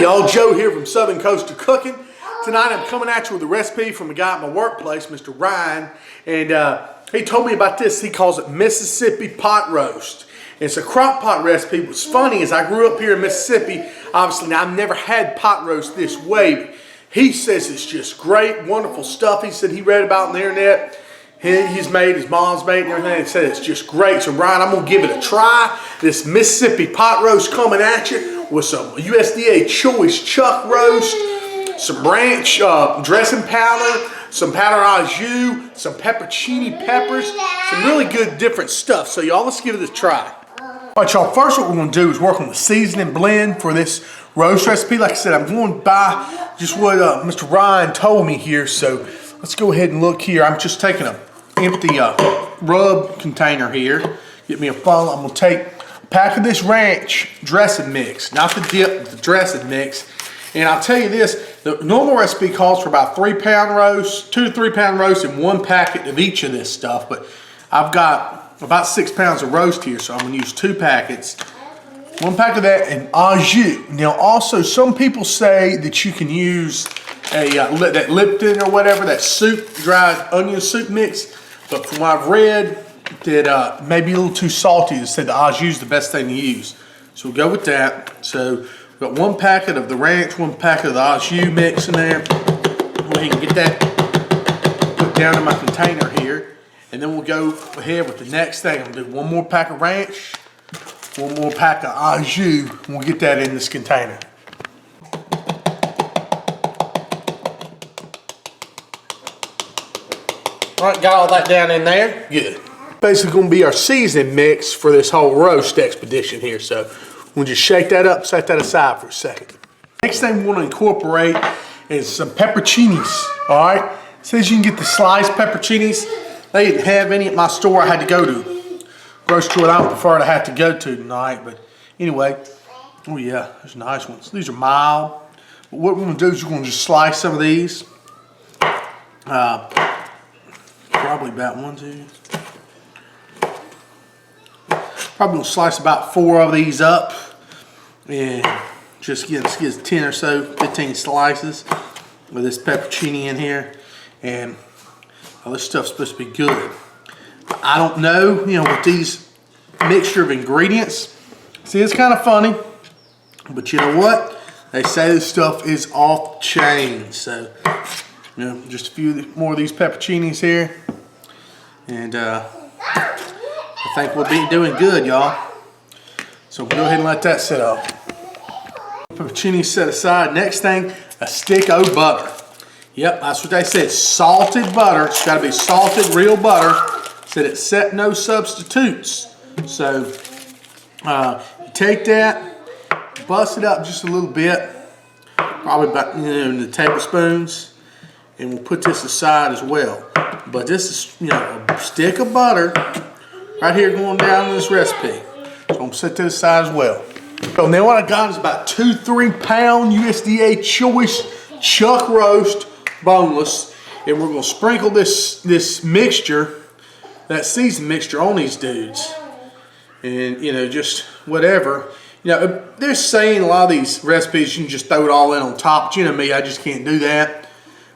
y'all, Joe here from Southern Coastal Cooking. Tonight I'm coming at you with a recipe from a guy at my workplace, Mr. Ryan, and he told me about this. He calls it Mississippi pot roast. It's a crock pot recipe. What's funny is I grew up here in Mississippi. Obviously, now I've never had pot roast this way. He says it's just great, wonderful stuff. He said he read about on the internet. He's made, his mom's made and everything, and said it's just great. So Ryan, I'm gonna give it a try. This Mississippi pot roast coming at you with some USDA choice chuck roast, some ranch dressing powder, some powder au jus, some peppercini peppers, some really good different stuff. So y'all, let's give it a try. All right, y'all, first what we're gonna do is work on the seasoning blend for this roast recipe. Like I said, I'm going by just what Mr. Ryan told me here. So let's go ahead and look here. I'm just taking an empty rub container here. Get me a funnel. I'm gonna take a pack of this ranch dressing mix, not the dip, the dressing mix. And I'll tell you this, the normal recipe calls for about 3-pound roast, 2 to 3 pound roast, and 1 packet of each of this stuff. But I've got about 6 pounds of roast here, so I'm gonna use 2 packets. 1 pack of that and au jus. Now also, some people say that you can use that Lipton or whatever, that soup, dried onion soup mix. But from what I've read, that maybe a little too salty. They said the au jus is the best thing to use. So we'll go with that. So we've got 1 packet of the ranch, 1 packet of the au jus mix in there. Go ahead and get that put down in my container here. And then we'll go ahead with the next thing. I'm gonna do 1 more pack of ranch, 1 more pack of au jus, and we'll get that in this container. All right, got all that down in there. Good. Basically gonna be our seasoning mix for this whole roast expedition here. So we'll just shake that up, set that aside for a second. Next thing we wanna incorporate is some pepperoncinis, all right? It says you can get the sliced pepperoncinis. They didn't have any at my store. I had to go to grocery store. I don't prefer to have to go to tonight, but anyway. Oh yeah, there's nice ones. These are mild. But what we're gonna do is we're gonna just slice some of these. Probably about 1, 2. Probably gonna slice about 4 of these up, and just get 10 or so, 15 slices with this pepperoni in here. And all this stuff's supposed to be good. I don't know, with these mixture of ingredients. See, it's kind of funny, but you know what? They say this stuff is off the chain. So, just a few more of these pepperoncinis here. And I think we'll be doing good, y'all. So we'll go ahead and let that sit up. Pepperoni set aside. Next thing, a stick of butter. Yep, that's what they said. Salted butter. It's got to be salted, real butter. Said it set no substitutes. So you take that, bust it up just a little bit, probably about in the tablespoons, and we'll put this aside as well. But this is a stick of butter right here going down in this recipe. So I'm gonna set this aside as well. So now what I got is about 2 to 3 pound USDA choice chuck roast, boneless, and we're gonna sprinkle this mixture, that seasoned mixture, on these dudes. And just whatever. They're saying a lot of these recipes you can just throw it all in on top, but you know me, I just can't do that.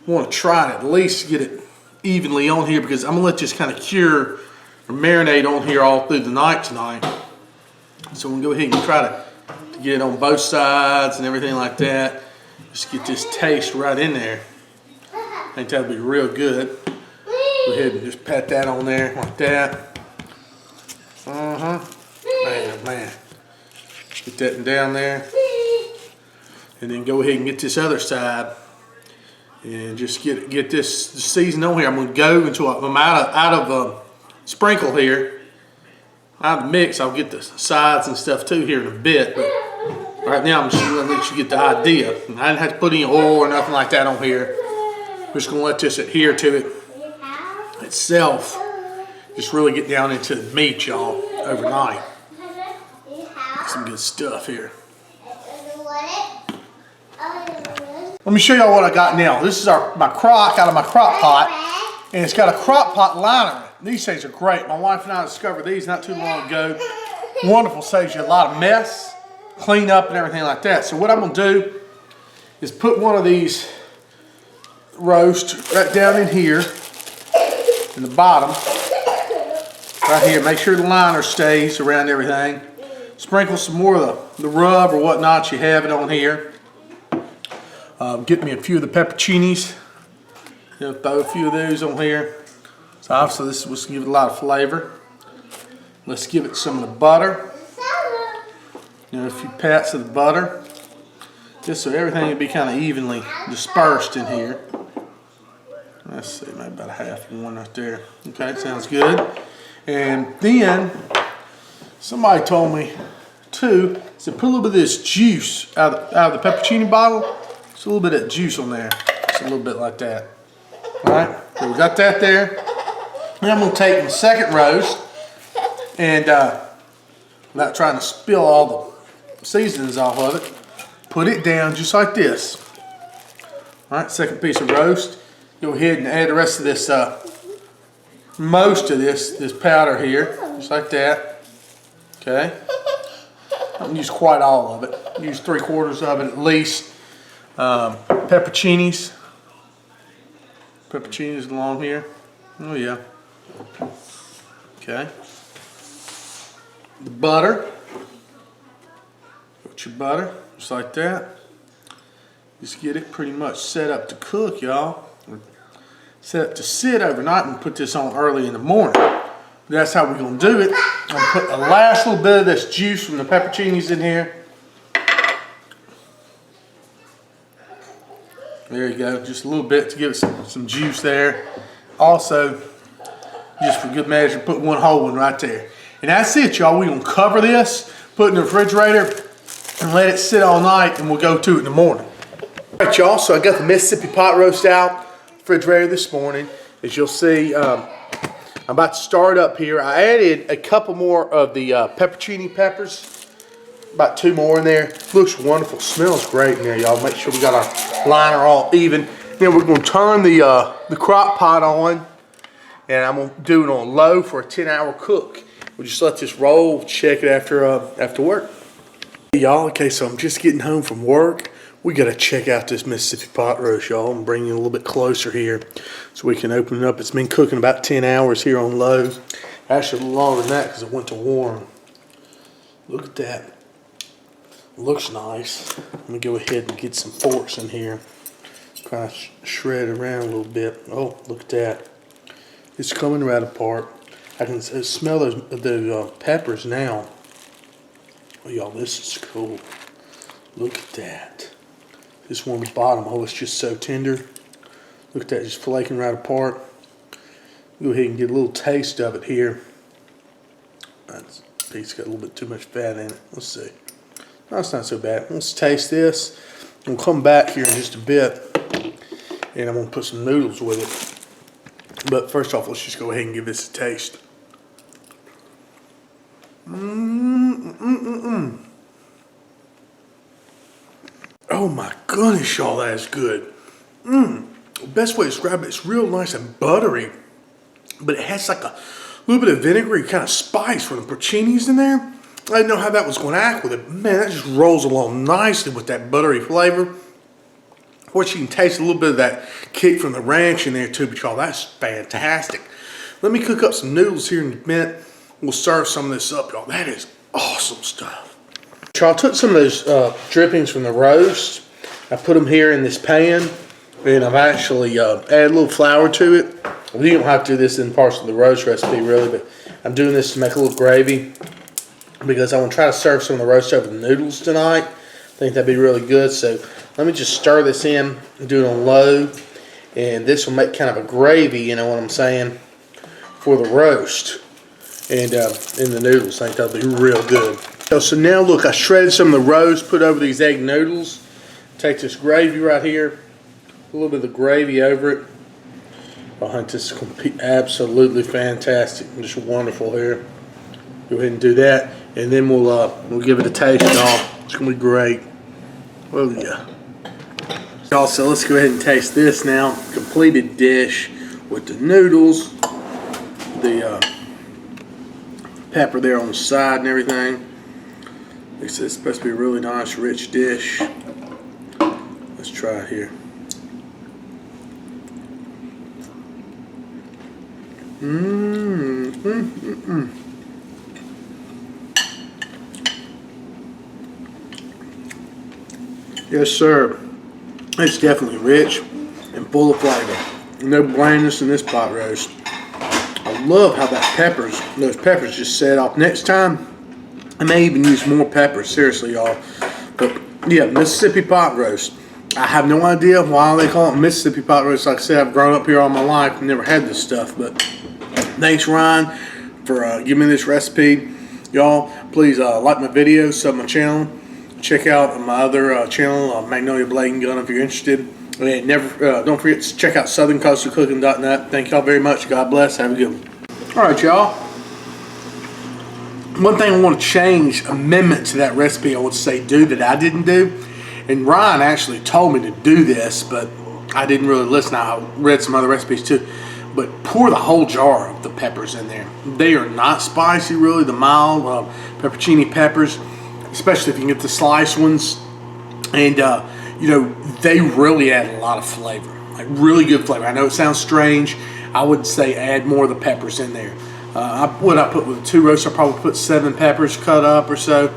I want to try and at least get it evenly on here, because I'm gonna let this kind of cure or marinate on here all through the night tonight. So we'll go ahead and try to get it on both sides and everything like that. Just get this taste right in there. I think that'll be real good. Go ahead and just pat that on there like that. Man. Get that down there. And then go ahead and get this other side. And just get this season on here. I'm gonna go until I'm out of sprinkle here. Out of the mix, I'll get the sides and stuff too here in a bit. But right now, I'm just gonna let you get the idea. I didn't have to put any oil or nothing like that on here. I'm just gonna let this adhere to it itself. Just really get down into the meat, y'all, overnight. Some good stuff here. Let me show y'all what I got now. This is my crock out of my Crock-Pot, and it's got a Crock-Pot liner in it. These things are great. My wife and I discovered these not too long ago. Wonderful, saves you a lot of mess, clean up and everything like that. So what I'm gonna do is put one of these roast right down in here, in the bottom, right here. Make sure the liner stays around everything. Sprinkle some more of the rub or whatnot you have it on here. Get me a few of the pepperoncinis. Throw a few of those on here. So obviously this will give it a lot of flavor. Let's give it some of the butter. A few pats of the butter. Just so everything will be kind of evenly dispersed in here. Let's see, maybe about a half one right there. Okay, sounds good. And then somebody told me too, so put a little bit of this juice out of the pepperoncini bottle. Just a little bit of that juice on there. Just a little bit like that. All right, so we got that there. Then I'm gonna take the second roast and without trying to spill all the seasonings off of it, put it down just like this. All right, second piece of roast. Go ahead and add the rest of this, most of this powder here, just like that. Okay. Don't use quite all of it. Use 3/4 of it at least. Pepperoncinis. Pepperoncinis along here. Oh yeah. Okay. The butter. Put your butter, just like that. Just get it pretty much set up to cook, y'all. Set up to sit overnight and put this on early in the morning. That's how we're going to do it. I'm going to put the last little bit of this juice from the pepperoncinis in here. There you go, just a little bit to give it some juice there. Also, just for good measure, put one whole one right there. And that's it, y'all. We're going to cover this, put it in the refrigerator, and let it sit all night, and we'll go to it in the morning. All right, y'all, so I got the Mississippi pot roast out refrigerator this morning. As you'll see, I'm about to start up here. I added a couple more of the pepperoncini peppers, about 2 more in there. Looks wonderful, smells great in there, y'all. Make sure we got our liner all even. Then we're going to turn the crock pot on, and I'm going to do it on low for a 10-hour cook. We'll just let this roll, check it after work. Hey, y'all, okay, so I'm just getting home from work. We got to check out this Mississippi pot roast, y'all. I'm bringing it a little bit closer here so we can open it up. It's been cooking about 10 hours here on low. Actually, a little longer than that because it went to warm. Look at that. Looks nice. Let me go ahead and get some forks in here. Kind of shred it around a little bit. Oh, look at that. It's coming right apart. I can smell those peppers now. Oh, y'all, this is cool. Look at that. This one on the bottom, oh, it's just so tender. Look at that, just flaking right apart. Go ahead and get a little taste of it here. That piece got a little bit too much fat in it. Let's see. No, it's not so bad. Let's taste this. We'll come back here in just a bit, and I'm going to put some noodles with it. But first off, let's just go ahead and give this a taste. Oh my goodness, y'all, that is good. The best way to describe it, it's real nice and buttery, but it has like a little bit of vinegary kind of spice from the porcinis in there. I didn't know how that was going to act with it. Man, that just rolls along nicely with that buttery flavor. Of course, you can taste a little bit of that kick from the ranch in there too, but y'all, that's fantastic. Let me cook up some noodles here in a minute. We'll serve some of this up, y'all. That is awesome stuff. I took some of those drippings from the roast. I put them here in this pan, and I've actually added a little flour to it. You don't have to do this in parts of the roast recipe, really, but I'm doing this to make a little gravy because I want to try to serve some of the roast over the noodles tonight. I think that'd be really good. So let me just stir this in and do it on low, and this will make kind of a gravy, you know what I'm saying, for the roast and in the noodles. I think that'll be real good. So now look, I shredded some of the roast, put over these egg noodles. Take this gravy right here, a little bit of the gravy over it. I think this is going to be absolutely fantastic, just wonderful here. Go ahead and do that, and then we'll give it a taste, y'all. It's going to be great. Oh yeah. Also, let's go ahead and taste this now. Completed dish with the noodles, the pepper there on the side and everything. It's supposed to be a really nice, rich dish. Let's try it here. Yes, sir. It's definitely rich and full of flavor. No blandness in this pot roast. I love how those peppers just set off. Next time, I may even use more peppers. Seriously, y'all. But yeah, Mississippi pot roast. I have no idea why they call it Mississippi pot roast. Like I said, I've grown up here all my life and never had this stuff. But thanks, Ryan, for giving me this recipe. Y'all, please like my videos, sub my channel. Check out my other channel, Magnolia Blade and Gun, if you're interested. And don't forget to check out southerncoastalcooking.net. Thank y'all very much. God bless. Have a good one. All right, y'all. One thing I want to change, amendment to that recipe, I would say do that I didn't do. And Ryan actually told me to do this, but I didn't really listen. I read some other recipes too. But pour the whole jar of the peppers in there. They are not spicy, really. The mild pepperoncini peppers, especially if you can get the sliced ones. And, you know, they really add a lot of flavor. Like, really good flavor. I know it sounds strange. I would say add more of the peppers in there. What I put with the 2 roasts, I probably put 7 peppers cut up or so.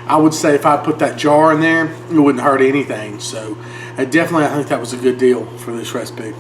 I would say if I put that jar in there, it wouldn't hurt anything. So, definitely, I think that was a good deal for this recipe.